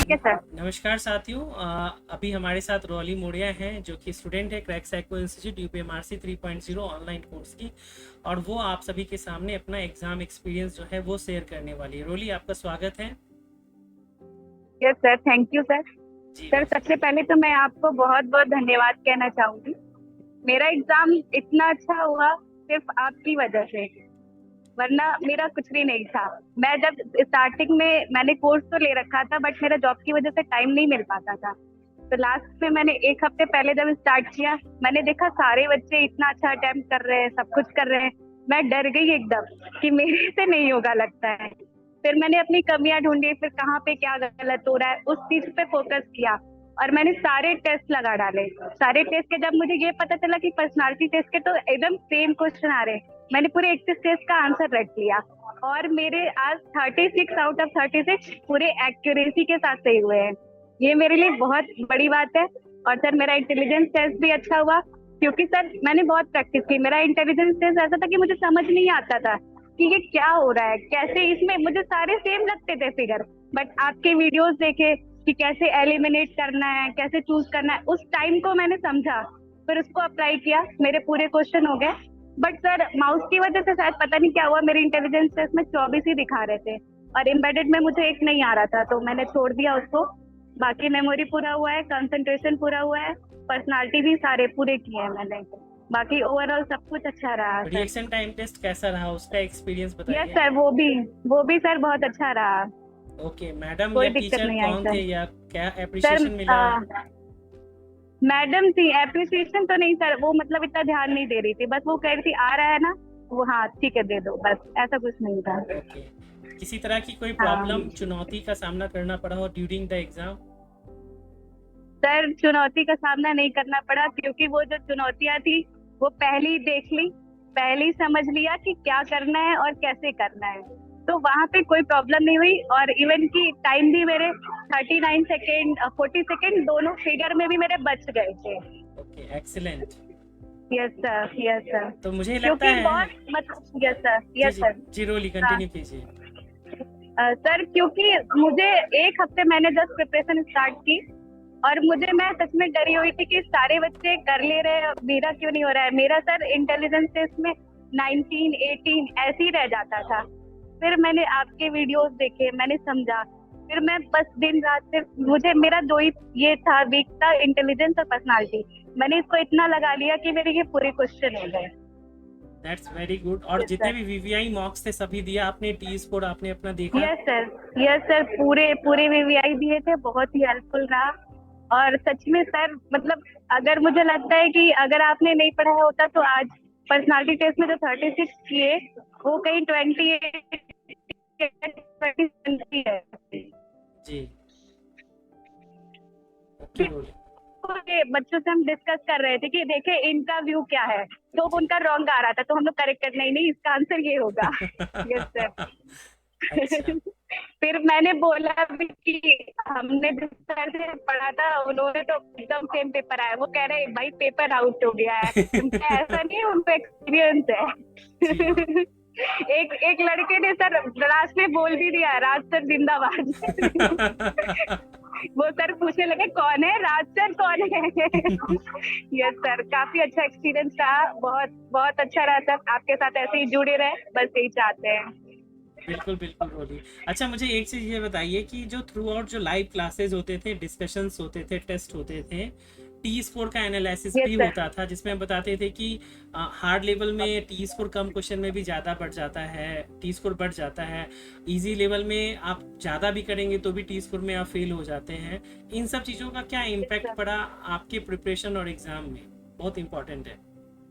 ठीक है सर। नमस्कार साथियों। अभी हमारे साथ रॉली मोड़िया हैं जो कि स्टूडेंट है crack psycho institute UPMRC 3.0 online course की। और वो आप सभी के सामने अपना एग्जाम एक्सपीरियंस जो है वो शेयर करने वाली है। रॉली, आपका स्वागत है। Yes sir, thank you sir. जी सर बिल्कुल। सबसे पहले तो मैं आपको बहुत बहुत धन्यवाद कहना चाहूंगी। मेरा एग्जाम इतना अच्छा हुआ सिर्फ आपकी वजह से, वरना मेरा कुछ भी नहीं था। मैं जब स्टार्टिंग में मैंने कोर्स तो ले रखा था, बट मेरा जॉब की वजह से टाइम नहीं मिल पाता था। तो लास्ट में मैंने एक हफ्ते पहले जब स्टार्ट किया, मैंने देखा सारे बच्चे इतना अच्छा अटेम्प्ट कर रहे हैं, सब कुछ कर रहे हैं। मैं डर गई एकदम कि मेरे से नहीं होगा लगता है। फिर मैंने अपनी कमियां ढूंढी, फिर कहाँ पे क्या गलत हो रहा है उस चीज पे फोकस किया। और मैंने सारे टेस्ट लगा डाले। सारे टेस्ट के जब मुझे ये पता चला कि पर्सनालिटी टेस्ट के तो एकदम सेम क्वेश्चन आ रहे हैं, मैंने पूरे 31 टेस्ट का आंसर रख लिया। और मेरे आज 36 आउट ऑफ 36 पूरे एक्यूरेसी के साथ सही हुए हैं। ये मेरे लिए बहुत बड़ी बात है। और सर मेरा इंटेलिजेंस टेस्ट भी अच्छा हुआ, क्योंकि सर मैंने बहुत प्रैक्टिस की। मेरा इंटेलिजेंस टेस्ट ऐसा था कि मुझे समझ नहीं आता था कि ये क्या हो रहा है, कैसे इसमें मुझे सारे सेम लगते थे फिगर। बट आपके वीडियोस देखे कि कैसे एलिमिनेट करना है, कैसे चूज करना है, उस टाइम को मैंने समझा। फिर उसको अप्लाई किया, मेरे पूरे क्वेश्चन हो गए। बट सर माउस की वजह से शायद पता नहीं क्या हुआ, मेरे इंटेलिजेंस टेस्ट में 24 ही दिखा रहे थे और एम्बेडेड में मुझे एक नहीं आ रहा था, तो मैंने छोड़ दिया उसको। बाकी मेमोरी पूरा हुआ है, कंसंट्रेशन पूरा हुआ है, पर्सनालिटी भी सारे पूरे किए हैं मैंने। बाकी ओवरऑल सब कुछ अच्छा रहा सर। रिएक्शन टाइम टेस्ट कैसा रहा, उसका एक्सपीरियंस यस बताइए। सर, वो भी सर बहुत अच्छा रहा। ओके, मैडम या कोई दिक्कत टीचर नहीं आई कौन थे सर। या क्या सर अप्रिसिएशन मिला? मैडम थी, एप्रिसिएशन तो नहीं सर, वो मतलब इतना ध्यान नहीं दे रही थी, बस वो कह रही थी आ रहा है ना, वो हाँ ठीक है दे दो, बस ऐसा कुछ नहीं था। ओके। किसी तरह की कोई हाँ प्रॉब्लम चुनौती का सामना करना पड़ा हो ड्यूरिंग द एग्जाम? सर, चुनौती का सामना नहीं करना पड़ा, क्योंकि वो जो चुनौतियां थी वो पहले ही देख ली, पहले ही समझ लिया कि क्या करना है और कैसे करना है। तो वहां पे कोई प्रॉब्लम नहीं हुई। और इवन की टाइम भी मेरे 39 सेकेंड 40 सेकेंड दोनों फिगर में भी मेरे बच गए थे। Okay, excellent. Yes sir, yes sir. तो मुझे लगता क्योंकि है। बहुत मतलब, यस सर, जी यस जी। सर। जी रोली, हाँ कंटिन्यू कीजिए। सर, क्योंकि मुझे एक हफ्ते मैंने जस्ट प्रिपरेशन स्टार्ट की, और मुझे मैं सच में डरी हुई थी कि सारे बच्चे कर ले रहे हैं, मेरा क्यों नहीं हो रहा है। मेरा सर इंटेलिजेंस टेस्ट में 19 18 ऐसे ही रह जाता था। फिर मैंने आपके वीडियोस देखे, मैंने समझा। फिर मैं बस दिन रात से, मुझे मेरा दो ही ये था वीक था, इंटेलिजेंस और पर्सनालिटी। मैंने इसको इतना लगा लिया कि मेरे ये पूरे क्वेश्चन हो गए। That's very good. और यस जितने सर, भी वीवीआई मॉक्स थे सभी दिया आपने, टी स्कोर आपने अपना देखा? यस सर, यस सर, पूरे पूरे वीवीआई दिए थे, बहुत ही हेल्पफुल रहा। और सच में सर मतलब, अगर मुझे लगता है कि अगर आपने नहीं पढ़ाया होता तो आज पर्सनालिटी टेस्ट में जो 36 किए, वो कहीं 20 है। जी। ओके रोली। तो ये बच्चों से हम डिस्कस कर रहे थे कि देखे इनका व्यू क्या है, तो जी। उनका रॉन्ग आ रहा था, तो हम लोग करेक्ट कर, नहीं नहीं इसका आंसर ये होगा। Yes sir. अच्छा। फिर मैंने बोला भी कि हमने जिस सर से पढ़ा था उन्होंने तो एकदम सेम पेपर आया। वो कह रहे भाई पेपर आउट हो गया है, उनका ऐसा नहीं है, उनको एक्सपीरियंस जी। है। एक एक लड़के ने सर लास्ट में बोल भी दिया, राज सर जिंदाबाद। वो सर पूछने लगे कौन है राज सर, कौन है। यस सर, काफी अच्छा एक्सपीरियंस रहा, बहुत बहुत अच्छा रहा सर। आपके साथ ऐसे ही जुड़े रहे, बस यही चाहते हैं। बिल्कुल बिल्कुल रोली। अच्छा, मुझे एक चीज़ ये बताइए कि जो थ्रू आउट जो लाइव क्लासेस होते थे, डिस्कशंस होते थे, टेस्ट होते थे, टी स्कोर का एनालिसिस यस भी सर, होता था जिसमें हम बताते थे कि हार्ड लेवल में टी स्कोर कम क्वेश्चन में भी ज़्यादा बढ़ जाता है, टी स्कोर बढ़ जाता है। इजी लेवल में आप ज़्यादा भी करेंगे तो भी टी स्कोर में आप फेल हो जाते हैं। इन सब चीज़ों का क्या यस इम्पैक्ट सर। पड़ा आपके प्रिपरेशन और एग्ज़ाम में? बहुत इंपॉर्टेंट है।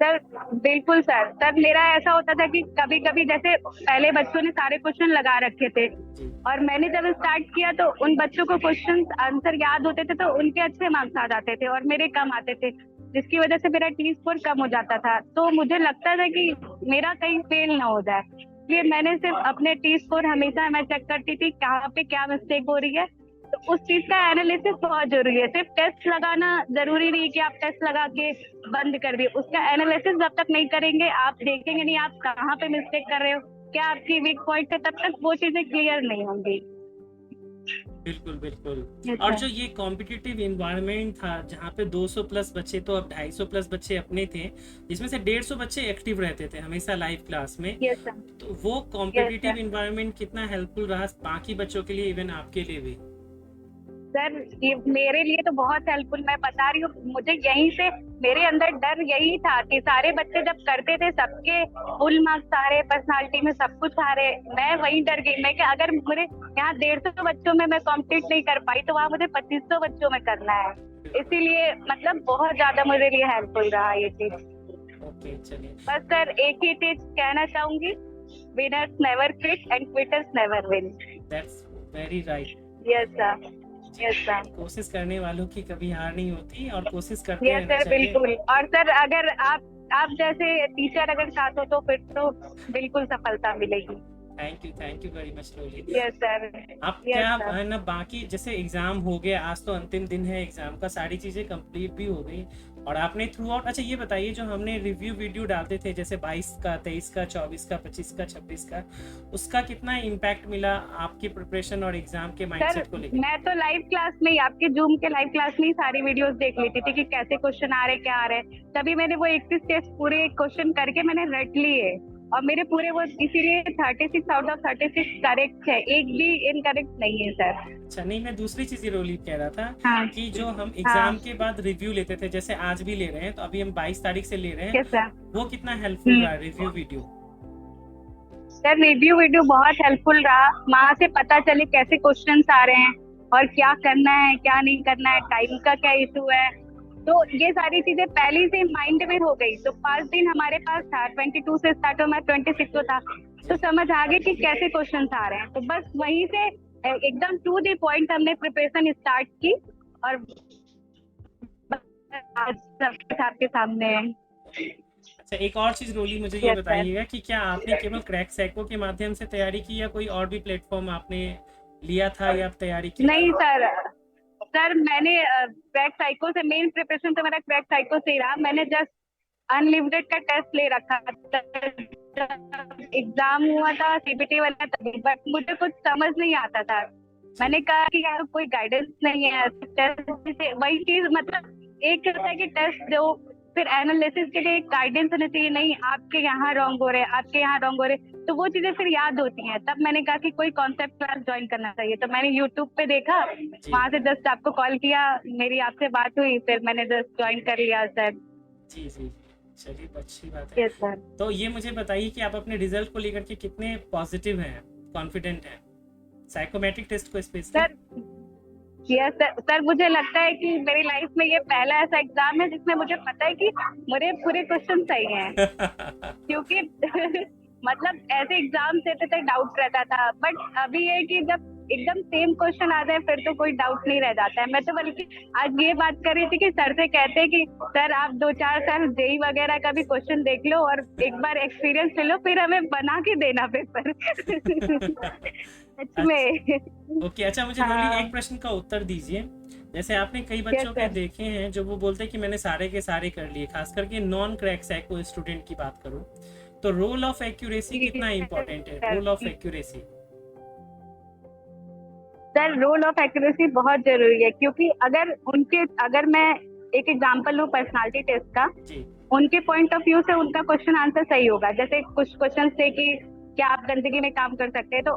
सर बिल्कुल सर, सर मेरा ऐसा होता था कि कभी कभी जैसे पहले बच्चों ने सारे क्वेश्चन लगा रखे थे, जी। और मैंने जब स्टार्ट किया तो उन बच्चों को क्वेश्चन आंसर याद होते थे, तो उनके अच्छे मार्क्स आ जाते थे और मेरे कम आते थे, जिसकी वजह से मेरा टी स्कोर कम हो जाता था। तो मुझे लगता था कि मेरा कहीं फेल ना हो जाए, इसलिए मैंने सिर्फ अपने टी स्कोर हमेशा मैं चेक करती थी कहाँ पे क्या मिस्टेक हो रही है। तो उस चीज का एनालिसिस बहुत जरूरी है। सिर्फ टेस्ट लगाना जरूरी नहीं कि आप टेस्ट लगा के बंद कर दिए, उसका एनालिसिस जब तक नहीं करेंगे, आप देखेंगे नहीं आप कहाँ पे मिस्टेक कर रहे हो, क्या आपकी वीक पॉइंट है, तब तक वो चीजें क्लियर नहीं होंगी। बिल्कुल, बिल्कुल। यस और सर। जो ये कॉम्पिटिटिव एनवायरनमेंट था जहाँ पे 200 प्लस बच्चे, तो अब 250 प्लस बच्चे अपने थे, जिसमें से 150 बच्चे एक्टिव रहते थे हमेशा लाइव क्लास में। Yes sir. तो वो यस कॉम्पिटिटिव सर। एनवायरनमेंट कितना हेल्पफुल रहा बाकी बच्चों के लिए, इवन आपके लिए भी? सर ये मेरे लिए तो बहुत हेल्पफुल, मैं बता रही हूँ, मुझे यहीं से मेरे अंदर डर यही था कि सारे बच्चे जब करते थे सबके फुल मार्क्स आ रहे, पर्सनालिटी में सब कुछ आ रहे, मैं वहीं डर गई। मैं कि अगर मेरे यहाँ 150 बच्चों में मैं कॉम्पीट नहीं कर पाई तो वहाँ मुझे 2500 बच्चों में करना है। इसीलिए मतलब बहुत ज्यादा मेरे लिए हेल्पफुल रहा ये चीज। ओके, चलिए। बस सर एक ही चीज कहना चाहूंगी, winners never quit and quitters never win. That's very right. Yes sir. Yes sir. कोशिश करने वालों की कभी हार नहीं होती, और कोशिश करते यस रहना सर चाहिए। बिल्कुल। और सर अगर आप जैसे टीचर अगर साथ हो तो फिर तो बिल्कुल सफलता मिलेगी। Thank you very much Roli. Yes sir. अब यस क्या सर। है ना, बाकी जैसे एग्जाम हो गया, आज तो अंतिम दिन है एग्जाम का, सारी चीजें कंप्लीट भी हो गई, और आपने थ्रू आउट, अच्छा ये बताइए, जो हमने रिव्यू वीडियो डालते थे जैसे 22 का, 23 का, 24 का, 25 का, 26 का, उसका कितना इम्पैक्ट मिला आपकी प्रिपरेशन और एग्जाम के सर माइंडसेट को लेकर? मैं तो लाइव क्लास में ही, आपके जूम के लाइव क्लास में ही सारी वीडियोस देख लेती थी कि कैसे क्वेश्चन आ रहे, क्या आ रहे। तभी मैंने वो 31 टेस्ट पूरे क्वेश्चन करके मैंने रट लिए, और मेरे पूरे वो इसीलिए 36 आउट ऑफ 36 करेक्ट है, एक भी इनकरेक्ट नहीं है सर। अच्छा, नहीं, मैं दूसरी चीज रोलित कह रहा था हाँ। कि जो हम हाँ। एग्जाम के बाद रिव्यू लेते थे, जैसे आज भी ले रहे हैं, तो अभी हम 22 तारीख से ले रहे हैं, यस सर। वो कितना हेल्पफुल रहा review video? Sir review video बहुत हेल्पफुल रहा, वहां से पता चले कैसे क्वेश्चंस आ रहे हैं और क्या करना है क्या नहीं करना है, टाइम का क्या इशू है। तो ये सारी चीजें पहले से माइंड में हो गई, तो 5 दिन हमारे पास था, 22 से स्टार्ट हुआ, 26 को था, तो समझ आ गई कि कैसे क्वेश्चंस आ रहे हैं। तो बस वहीं से एकदम टू द पॉइंट हमने प्रिपरेशन स्टार्ट की, और आज सब आपके सामने है। अच्छा, एक और चीज रोली, मुझे ये यस सर। बताइएगा कि क्या आपने केवल क्रैक सैको के माध्यम से तैयारी की, या कोई और भी प्लेटफॉर्म आपने लिया था या तैयारी की नहीं थी? सर, सर मैंने क्रैक साइको से, मेन प्रिपरेशन तो मेरा क्रैक साइको से ही रहा। मैंने जस्ट अनलिमिटेड का टेस्ट ले रखा था, एग्जाम हुआ था सीबीटी वाला तभी, बट मुझे कुछ समझ नहीं आता था। मैंने कहा कि यार कोई गाइडेंस नहीं है, टेस्ट से वही चीज, मतलब एक होता है कि टेस्ट दो, फिर एनालिसिस के लिए एक गाइडेंस होना चाहिए, नहीं आपके यहाँ रॉन्ग हो रहे हैं, आपके यहाँ रॉन्ग हो रहे हैं, तो वो चीजें फिर याद होती हैं। तब मैंने कहा कि कोई कॉन्सेप्ट क्लास ज्वाइन करना चाहिए, तो मैंने यूट्यूब पे देखा, जी वहां से जस्ट आपको कॉल किया, मेरी आपसे बात हुई, फिर मैंने जस्ट ज्वाइन कर लिया सर। जी जी, चलिए, अच्छी बात है। Yes sir. तो ये मुझे बताइए कि आप अपने रिजल्ट को लेकर के कितने पॉजिटिव हैं, कॉन्फिडेंट हैं, साइकोमेट्रिक टेस्ट को specially? Sir yes sir, sir मुझे लगता है कि मेरी लाइफ में ये पहला ऐसा एग्जाम है जिसमें मुझे पता है कि मेरे पूरे क्वेश्चन सही हैं, क्योंकि मतलब ऐसे एग्जाम देते थे डाउट रहता था, बट अभी है कि जब एकदम सेम क्वेश्चन आ जाए फिर तो कोई डाउट नहीं रह जाता है। मैं तो बल्कि आज ये बात कर रही थी कि सर से कहते हैं कि सर आप 2-4 साल जेई वगैरह का भी क्वेश्चन देख लो और एक बार एक्सपीरियंस ले लो, फिर हमें बना के देना पेपर। सच में। ओके, अच्छा, मुझे रोली हाँ। एक प्रश्न का उत्तर दीजिए। जैसे आपने कई यस बच्चों के सर। देखे हैं जो वो बोलते हैं कि मैंने सारे के सारे कर लिए, खास करके नॉन क्रैक साइको स्टूडेंट की बात करूं, तो रोल ऑफ एक्यूरेसी कितना इम्पोर्टेंट है, role of accuracy? Sir role of accuracy बहुत जरूरी है, क्योंकि अगर मैं एक एग्जांपल लूं पर्सनालिटी टेस्ट का, जी उनके पॉइंट ऑफ व्यू से उनका क्वेश्चन आंसर सही होगा। जैसे कुछ क्वेश्चन थे कि क्या आप गंदगी में काम कर सकते हैं, तो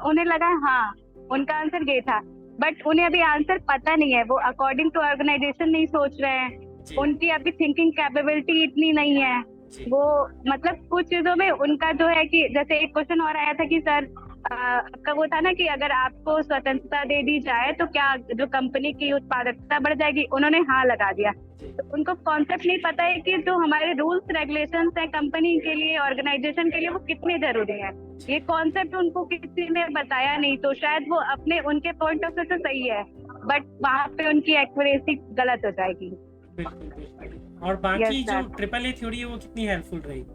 उन्हें लगा हाँ, उनका आंसर ये था, बट उन्हें अभी आंसर पता नहीं है, वो अकॉर्डिंग टू ऑर्गेनाइजेशन नहीं सोच रहे हैं, जी उनकी अभी थिंकिंग कैपेबिलिटी इतनी नहीं है। जी वो मतलब कुछ चीजों में उनका जो है कि जैसे एक क्वेश्चन और आया था कि सर आपका वो था ना कि अगर आपको स्वतंत्रता दे दी जाए तो क्या जो कंपनी की उत्पादकता बढ़ जाएगी, उन्होंने हाँ लगा दिया। जी तो उनको कॉन्सेप्ट नहीं पता है कि जो हमारे रूल्स रेगुलेशंस है कंपनी के लिए, ऑर्गेनाइजेशन के लिए, वो कितने जरूरी है। ये कॉन्सेप्ट उनको किसी ने बताया नहीं, तो शायद वो अपने उनके पॉइंट ऑफ व्यू से सही है, बट वहां पे उनकी एक्यूरेसी गलत हो जाएगी। बिल्कुल बिल्कुल। और बाकी यस जो सर। ट्रिपल ए थ्योरी है वो कितनी हेल्पफुल रही?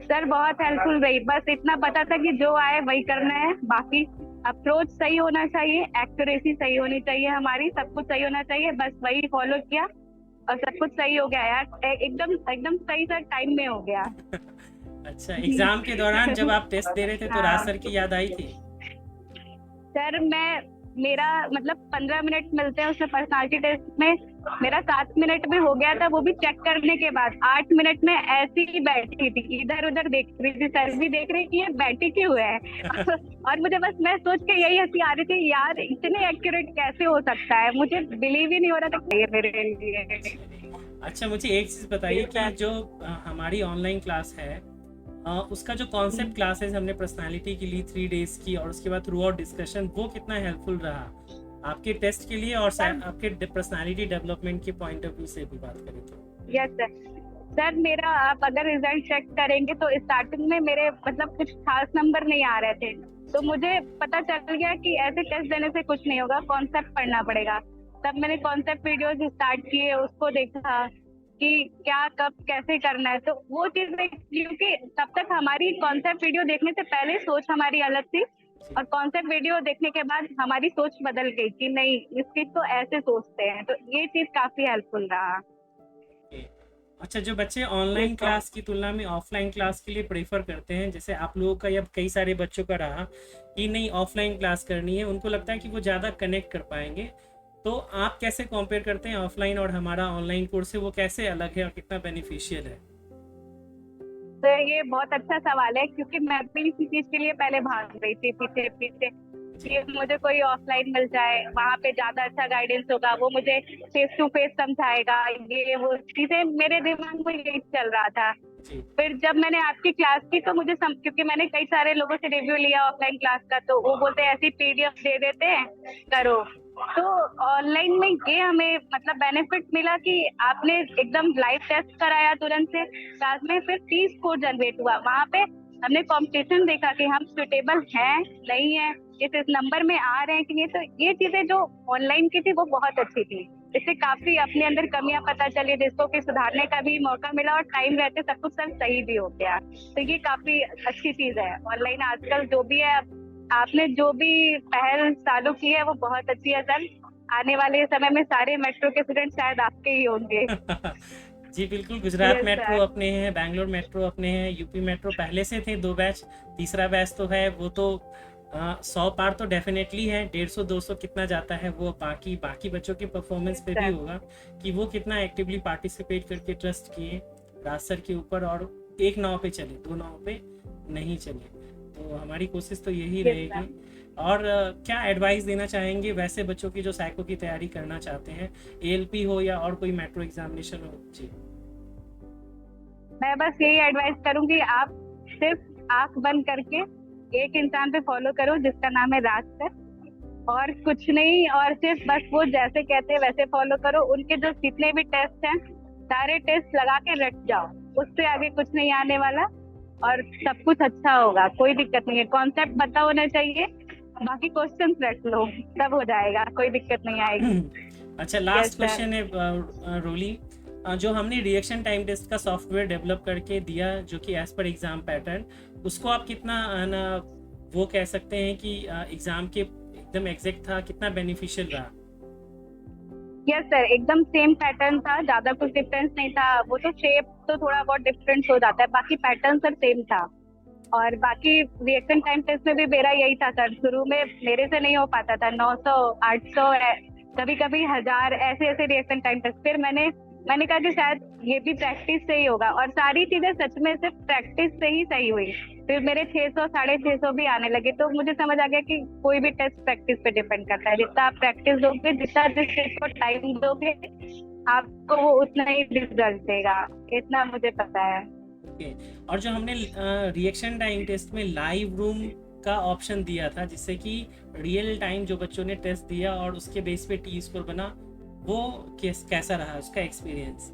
सर बहुत हेल्पफुल रही, बस इतना पता था कि जो आए वही करना है, बाकी अप्रोच सही होना चाहिए, एक्यूरेसी सही होनी चाहिए, हमारी सब कुछ सही होना चाहिए, बस वही फॉलो किया और सब कुछ सही हो गया यार, एकदम एकदम सही सर टाइम में हो गया। अच्छा, एग्जाम के दौरान जब आप टेस्ट दे रहे थे तो राज सर की याद आई थी? सर मैं मेरा मतलब 15 मिनट मिलते हैं उसमें पर्सनालिटी टेस्ट में, मेरा 7 मिनट में हो गया था, वो भी चेक करने के बाद। 8 मिनट में ऐसी ही बैठी थी, इधर उधर देख रही थी, सर भी देख रही कि ये बैठी क्यों है। और मुझे बस, मैं सोच के यही हंसी आ रही थी, यार इतने एक्यूरेट कैसे हो सकता है, मुझे बिलीव ही नहीं हो रहा था कि ये मेरे लिए। अच्छा, मुझे एक चीज़ बताइए ये कि सर। जो हमारी ऑनलाइन क्लास है, उसका जो कॉन्सेप्ट क्लासेस हमने पर्सनालिटी के लिए 3 डेज की और उसके बाद थ्रू आउट डिस्कशन, वो कितना हेल्पफुल रहा आपके टेस्ट के लिए और सर आपके पर्सनालिटी डेवलपमेंट के पॉइंट ऑफ व्यू से भी बात करें तो? Yes sir. सर मेरा, आप अगर रिजल्ट चेक करेंगे तो स्टार्टिंग में मेरे मतलब कुछ खास नंबर नहीं आ रहे थे, तो मुझे पता चल गया कि ऐसे टेस्ट देने से कुछ नहीं होगा, कॉन्सेप्ट पढ़ना पड़ेगा। तब मैंने कॉन्सेप्ट वीडियोस स्टार्ट किए, उसको देखा कि क्या कब कैसे करना है, तो वो चीज क्योंकि तब तक हमारी कॉन्सेप्ट वीडियो देखने से पहले सोच हमारी अलग थी, और कॉन्सेप्ट वीडियो देखने के बाद हमारी सोच बदल गई कि नहीं, इस चीज को ऐसे सोचते हैं, तो ये चीज काफी हेल्पफुल रहा। ओके। अच्छा, जो बच्चे ये ऑनलाइन सब। क्लास की तुलना में ऑफलाइन क्लास के लिए प्रेफर करते हैं, जैसे आप लोगों का या कई सारे बच्चों का रहा कि नहीं ऑफलाइन क्लास करनी है, उनको लगता है कि वो ज़्यादा कनेक्ट कर पाएंगे, तो आप कैसे कंपेयर करते हैं ऑफलाइन और हमारा ऑनलाइन कोर्स से, वो कैसे अलग है और कितना बेनिफिशियल है? तो ये बहुत अच्छा सवाल है, क्योंकि मैं भी इसी चीज के लिए पहले भाग रही थी पीछे पीछे जी। कि मुझे कोई ऑफलाइन मिल जाए, वहां पे ज्यादा अच्छा गाइडेंस होगा, वो मुझे फेस टू फेस समझाएगा, ये वो चीजें मेरे दिमाग में यही चल रहा था। जी। फिर जब मैंने आपकी क्लास की तो मुझे क्योंकि मैंने कई सारे लोगों से रिव्यू लिया ऑफलाइन क्लास का, तो वो बोलते हैं ऐसी पीडीएफ दे देते हैं, जी। करो। तो ऑनलाइन में ये हमें मतलब बेनिफिट मिला कि आपने एकदम लाइव टेस्ट कराया तुरंत से क्लास में, फिर 30 स्कोर जनरेट हुआ वहां पे, हमने कंपटीशन देखा कि हम सुटेबल हैं नहीं है, इस नंबर में आ रहे हैं कि नहीं। तो ये चीजें जो ऑनलाइन की थी वो बहुत अच्छी थी, इससे काफी अपने अंदर कमियां पता चली, जिसको कि सुधारने का भी मौका मिला, और टाइम रहते सब कुछ सब सही भी हो गया। तो ये काफी अच्छी चीज है ऑनलाइन आजकल जो भी है। आपने जो भी पहल चालू की है वो बहुत अच्छी है सर। आने वाले समय में सारे मेट्रो के स्टूडेंट शायद आपके ही होंगे। जी बिल्कुल, गुजरात यस मेट्रो सर। अपने हैं, बैंगलोर मेट्रो अपने हैं, यूपी मेट्रो पहले से थे 2 बैच, तीसरा बैच तो है, वो तो 100 पार तो डेफिनेटली है, 150-200 कितना जाता है वो बाकी बाकी बच्चों के परफॉर्मेंस यस पे भी सर। होगा कि वो कितना एक्टिवली पार्टिसिपेट करके ट्रस्ट किए राज सर के ऊपर, और एक नाव पे चले, 2 नाव पे नहीं चले। तो हमारी कोशिश तो यही यस रहेगी। सर। और क्या एडवाइस देना चाहेंगे वैसे बच्चों की जो साइको की तैयारी करना चाहते हैं, एएलपी हो या और कोई मेट्रो एग्जामिनेशन हो? जी। मैं बस यही एडवाइस करूंगी, आप सिर्फ आंख बंद करके एक इंसान पे फॉलो करो जिसका नाम है राज सर, और कुछ नहीं, और सिर्फ बस वो जैसे कहते हैं वैसे फॉलो करो। उनके जो जितने भी टेस्ट हैं सारे टेस्ट लगा के रट जाओ, उससे आगे कुछ नहीं आने वाला, और सब कुछ अच्छा होगा, कोई दिक्कत नहीं है। कॉन्सेप्ट पता होना चाहिए, बाकी क्वेश्चंस रट लो, सब हो जाएगा, कोई दिक्कत नहीं आएगी। अच्छा, यस लास्ट सर। क्वेश्चन है रोली, जो हमने रिएक्शन टाइम टेस्ट का सॉफ्टवेयर डेवलप करके दिया जो कि एज पर एग्जाम पैटर्न, उसको आप कितना ना वो कह सकते हैं कि एग्जाम के एकदम एग्जैक्ट था, कितना बेनिफिशियल रहा? यस सर, एकदम सेम पैटर्न था, ज्यादा कुछ डिफरेंस नहीं था। वो तो शेप तो थोड़ा बहुत डिफरेंस हो जाता है, बाकी पैटर्न सर सेम था। और बाकी रिएक्शन टाइम टेस्ट में भी मेरा यही था सर, शुरू में मेरे से नहीं हो पाता था, 900 800 कभी कभी 1000 ऐसे ऐसे रिएक्शन टाइम टेस्ट। फिर मैंने कहा कि शायद ये भी प्रैक्टिस से ही होगा, और सारी चीजें सच में सिर्फ प्रैक्टिस से ही सही हुई। फिर मेरे 600 650 भी आने लगे, तो मुझे समझ आ गया कि कोई भी टेस्ट प्रैक्टिस पे डिपेंड करता है, जितना आप प्रैक्टिस दोगे, जितना जिस चीज को टाइम दोगे, आपको वो उतना ही रिजल्ट देगा, इतना मुझे पता है। ओके। और जो हमने रिएक्शन टाइम टेस्ट में लाइव रूम का ऑप्शन दिया था, जिससे कि रियल टाइम जो बच्चों ने टेस्ट दिया और उसके बेस पे टी स्कोर बना, वो कैसा रहा उसका एक्सपीरियंस?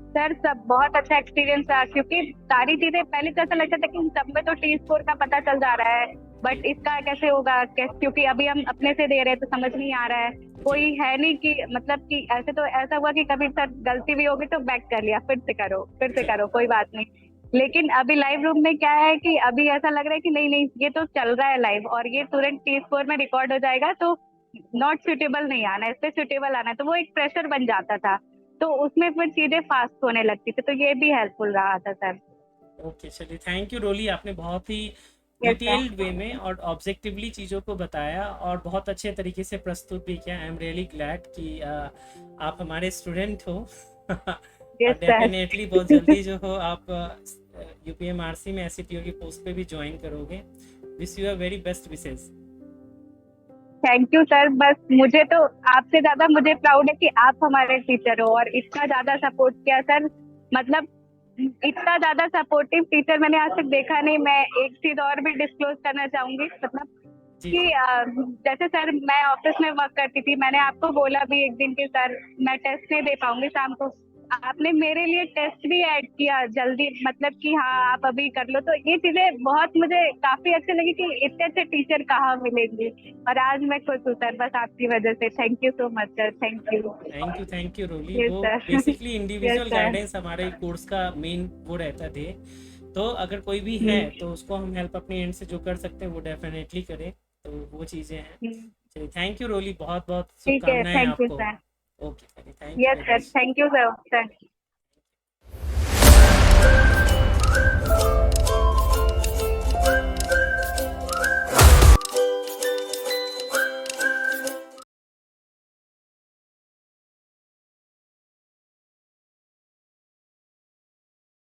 सर सब बहुत अच्छा एक्सपीरियंस रहा, क्योंकि सारी चीजें पहले तो ऐसा लगता था कि इन सब में तो टी स्कोर का पता चल जा रहा है, जी। बट इसका कैसे होगा, क्योंकि अभी हम अपने से दे रहे हैं तो समझ नहीं आ रहा है। जी। कोई है नहीं कि मतलब कि ऐसे, तो ऐसा हुआ कि कभी सर गलती भी होगी तो बैक कर लिया, फिर से करो फिर से जी। करो, कोई बात नहीं। लेकिन अभी लाइव रूम में क्या है कि अभी ऐसा लग रहा है कि नहीं नहीं, ये तो चल रहा है लाइव, और ये तुरंत टी स्कोर में रिकॉर्ड हो जाएगा, तो नॉट सुटेबल नहीं आना है, इस पे सुटेबल आना है, तो वो एक प्रेशर बन जाता था, तो उसमें फिर चीजें फास्ट होने लगती थी, तो ये भी हेल्पफुल रहा था सर। ओके, चलिए, थैंक यू रोली, आपने बहुत ही यस सर। डिटेल्ड वे में और ऑब्जेक्टिवली चीज़ों को बताया और बहुत अच्छे तरीके से प्रस्तुत भी किया। आई एम रियली ग्लैड कि आप हमारे स्टूडेंट हो यस और सर। डेफिनेटली बहुत जल्दी जो हो आप यूपीएमआरसी में एससीपीओ की पोस्ट पे भी ज्वाइन करोगे। Wish you are very best wishes. Thank you sir. बस मुझे तो आपसे ज्यादा मुझे प्राउड है कि आप हमारे टीचर हो और इतना ज्यादा सपोर्ट किया सर। मतलब इतना ज्यादा सपोर्टिव टीचर मैंने आज तक देखा नहीं। मैं एक चीज और भी डिस्क्लोज करना चाहूंगी, मतलब जी कि जी जैसे सर मैं ऑफिस में वर्क करती थी, मैंने आपको बोला भी एक दिन कि सर मैं टेस्ट नहीं दे पाऊंगी शाम को। आपने मेरे लिए टेस्ट भी ऐड किया जल्दी, मतलब कि हाँ आप अभी कर लो। तो ये चीजें बहुत मुझे काफी अच्छी लगी कि इतने अच्छे टीचर कहाँ मिलेंगे। और आज मैं खुश हूँ सर, बस आपकी वजह से। Thank you so much sir. Thank you. Thank you Roli. Yes वो sir. Basically yes individual sir. Guidance हमारे कोर्स का मेन वो रहता थे। तो अगर कोई भी है तो उसको हम हेल्प अपने एंड से जो कर सकते हैं वो डेफिनेटली करें। तो वो चीज़ें हैं। चलिए थैंक यू रोली, बहुत बहुत ठीक है। शुभकामनाएं थैंक यू आपको। Sir. Okay thank you yes very sir. Much. Thank you sir.